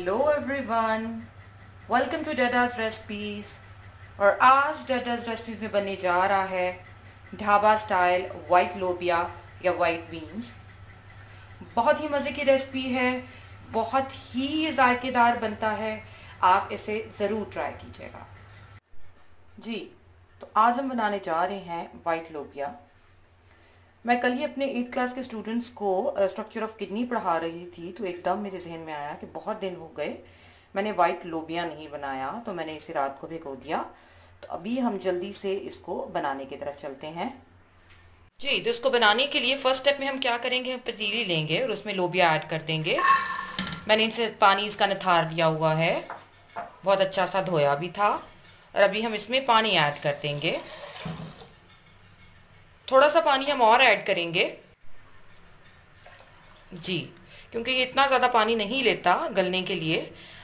Hello everyone, welcome to Dadda's recipes. और आज डैडाज recipes में बनने जा रहा है ढाबा स्टाइल वाइट लोबिया या वाइट बीन्स। बहुत ही मज़े की रेसिपी है, बहुत ही जायकेदार बनता है। आप इसे ज़रूर ट्राई कीजिएगा जी। तो आज हम बनाने जा रहे हैं वाइट लोबिया। मैं कल ही अपने 8th क्लास के स्टूडेंट्स को स्ट्रक्चर ऑफ किडनी पढ़ा रही थी, तो एकदम मेरे जहन में आया कि बहुत दिन हो गए मैंने वाइट लोबिया नहीं बनाया, तो मैंने इसे रात को भिगो दिया। तो अभी हम जल्दी से इसको बनाने की तरफ चलते हैं जी। तो इसको बनाने के लिए फर्स्ट स्टेप में हम क्या करेंगे, हम पतीली लेंगे और उसमें लोबिया ऐड कर देंगे। मैंने इनसे पानी इसका निथार लिया हुआ है, बहुत अच्छा सा धोया भी था। और अभी हम इसमें पानी ऐड कर देंगे, थोड़ा सा पानी हम और ऐड करेंगे जी, क्योंकि ये इतना ज़्यादा पानी नहीं लेता गलने के लिए।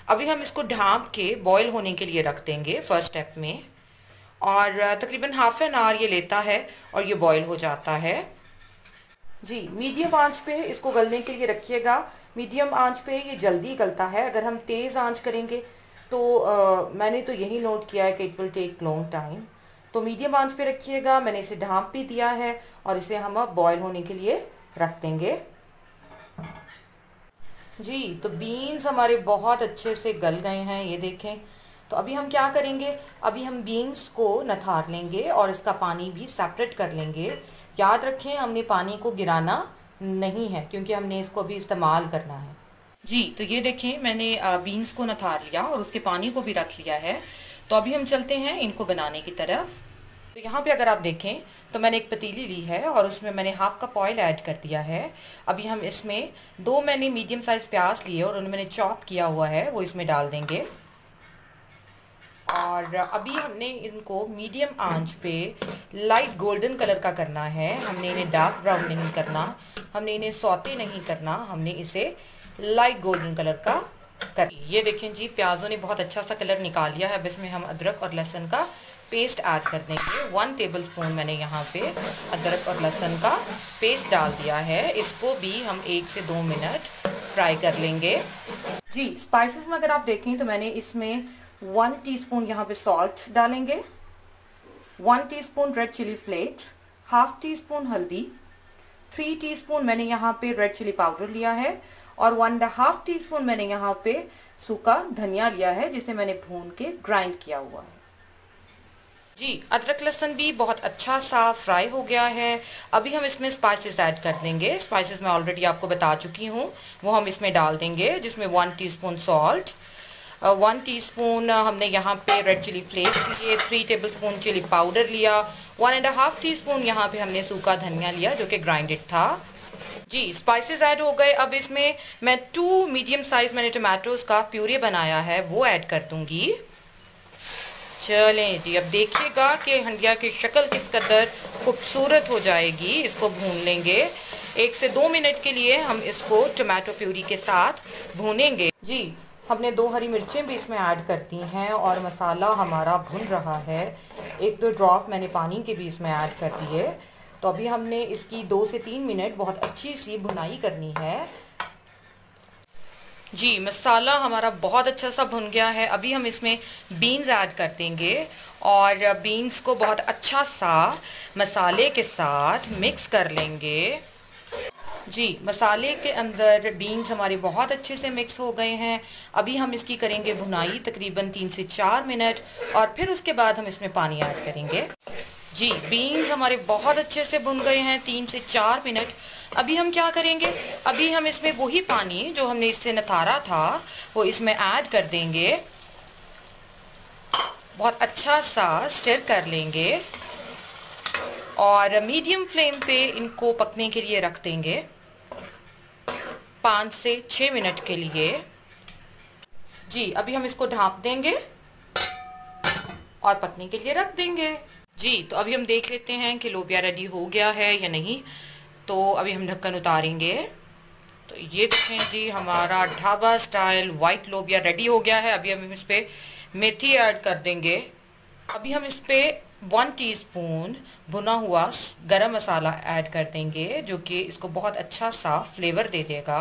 अभी हम इसको ढाँप के बॉईल होने के लिए रख देंगे फर्स्ट स्टेप में, और तकरीबन हाफ एन आवर ये लेता है और ये बॉईल हो जाता है जी। मीडियम आंच पे इसको गलने के लिए रखिएगा। मीडियम आंच पे ये जल्दी गलता है। अगर हम तेज़ आंच करेंगे तो मैंने तो यही नोट किया है कि it will take long time. तो मीडियम आंच पे रखिएगा। मैंने इसे ढाँप भी दिया है और इसे हम अब बॉईल होने के लिए रख देंगे जी। तो बीन्स हमारे बहुत अच्छे से गल गए हैं, ये देखें। तो अभी हम क्या करेंगे, अभी हम बीन्स को नथार लेंगे और इसका पानी भी सेपरेट कर लेंगे। याद रखें, हमने पानी को गिराना नहीं है, क्योंकि हमने इसको अभी इस्तेमाल करना है जी। तो ये देखें, मैंने बीन्स को नथार लिया और उसके पानी को भी रख लिया है। तो अभी हम चलते हैं इनको बनाने की तरफ। तो यहाँ पे अगर आप देखें तो मैंने एक पतीली ली है और उसमें मैंने हाफ कप ऑयल ऐड कर दिया है। अभी हम इसमें दो मैंने मीडियम साइज प्याज लिए और उन्हें मैंने चॉप किया हुआ है, वो इसमें डाल देंगे। और अभी हमने इनको मीडियम आंच पे लाइट गोल्डन कलर का करना है। हमने इन्हें डार्क ब्राउन नहीं करना, हमने इन्हें सौते नहीं करना, हमने इसे लाइट गोल्डन कलर का कर। ये देखें जी, प्याजों ने बहुत अच्छा सा कलर निकाल लिया है। अब इसमें हम अदरक और लहसुन का पेस्ट ऐड कर देंगे। 1 टेबलस्पून मैंने यहाँ पे अदरक और लहसुन का पेस्ट डाल दिया है। इसको भी हम 1 से 2 मिनट फ्राई कर लेंगे जी। स्पाइसेस में अगर आप देखें तो मैंने इसमें 1 टीस्पून यहाँ पे सॉल्ट डालेंगे, 1 teaspoon red chilli flakes, half teaspoon हल्दी, 3 टीस्पून मैंने यहाँ पे रेड चिली पाउडर लिया है, और 1.5 टीस्पून मैंने यहाँ पे सूखा धनिया लिया है, जिसे मैंने भून के ग्राइंड किया हुआ है जी। अदरक लहसुन भी बहुत अच्छा सा फ्राई हो गया है। अभी हम इसमें स्पाइसेस ऐड कर देंगे। स्पाइसेस मैं ऑलरेडी आपको बता चुकी हूँ, वो हम इसमें डाल देंगे, जिसमें 1 टीस्पून सॉल्ट, 1 टीस्पून हमने यहाँ पे रेड चिली फ्लेक्स लिए, 3 टेबलस्पून चिली पाउडर लिया, 1.5 टीस्पून यहाँ पे हमने सूखा धनिया लिया जो कि ग्राइंडेड था जी। स्पाइसेस ऐड हो गए। अब इसमें मैं 2 मीडियम साइज मैंने टमाटोज का प्यूरी बनाया है, वो ऐड कर दूंगी। चलें जी, अब देखिएगा कि हंडिया की शक्ल किस कदर खूबसूरत हो जाएगी। इसको भून लेंगे 1 से 2 मिनट के लिए, हम इसको टमाटो प्यूरी के साथ भूनेंगे जी। हमने 2 हरी मिर्चें भी इसमें ऐड कर दी हैं और मसाला हमारा भुन रहा है। 1-2 ड्रॉप मैंने पानी के भी इसमें ऐड कर दिए। तो अभी हमने इसकी 2 से 3 मिनट बहुत अच्छी सी भुनाई करनी है जी। मसाला हमारा बहुत अच्छा सा भुन गया है। अभी हम इसमें बीन्स ऐड कर देंगे और बीन्स को बहुत अच्छा सा मसाले के साथ मिक्स कर लेंगे जी। मसाले के अंदर बीन्स हमारे बहुत अच्छे से मिक्स हो गए हैं। अभी हम इसकी करेंगे भुनाई तकरीबन 3 से 4 मिनट, और फिर उसके बाद हम इसमें पानी ऐड करेंगे जी। बीन्स हमारे बहुत अच्छे से भुन गए हैं 3 से 4 मिनट। अभी हम क्या करेंगे, अभी हम इसमें वही पानी जो हमने इससे निथारा था वो इसमें ऐड कर देंगे। बहुत अच्छा सा स्टिर कर लेंगे और मीडियम फ्लेम पे इनको पकने के लिए रख देंगे 5 से 6 मिनट के लिए जी। अभी हम इसको ढाँप देंगे और पकने के लिए रख देंगे जी। तो अभी हम देख लेते हैं कि लोबिया रेडी हो गया है या नहीं। तो अभी हम ढक्कन उतारेंगे। तो ये देखें जी, हमारा ढाबा स्टाइल वाइट लोबिया रेडी हो गया है। अभी हम इस पे मेथी ऐड कर देंगे। अभी हम इस पे 1 टीस्पून भुना हुआ गरम मसाला ऐड कर देंगे, जो कि इसको बहुत अच्छा सा फ्लेवर दे देगा।